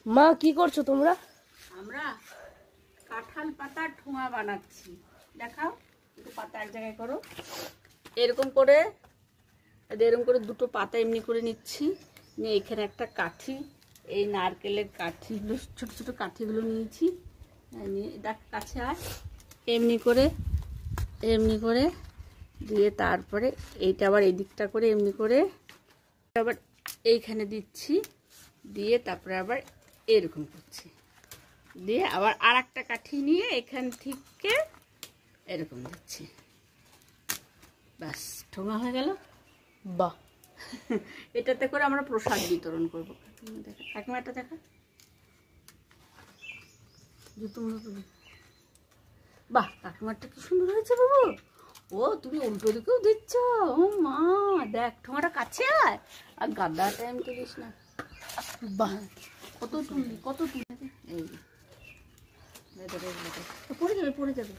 মা কি করছো তোমরা? আমরা কাঁঠাল পাতার ঠোঙা বানাচ্ছি। দেখাও একটু, পাতা এক জায়গায় করো। এরকম করে দুটো পাতা এমনি করে নিচ্ছি, নিয়ে এখানে একটা কাঠি, এই নারকেলের কাঠিগুলো, ছোট ছোট কাঠিগুলো নিয়েছি, নিয়ে দেখ কাছে আর এমনি করে দিয়ে তারপরে এইটা আবার এই দিকটা করে এমনি করে আবার এইখানে দিচ্ছি, দিয়ে তারপরে আবার এরকম করছি, দিয়ে আবার আর একটা কাঠি নিয়ে এখান থেকে এরকম দিচ্ছি। ব্যাস, ঠোঙা হয়ে গেল। বাহ, এটাতে করে আমরা প্রসাদ বিতরণ করবো। কাকিমা এটা দেখা, জুতো মতো। বাহ, কাকিমারটা কি সুন্দর হয়েছে বাবু। ও তুমি উল্টো দিকেও দিচ্ছ। ও মা, দেখ ঠোঙাটা কাছে আয়, আর গাদা টাইম তুলিস না। বাহ, কত তুলি এই পড়ে যাবে।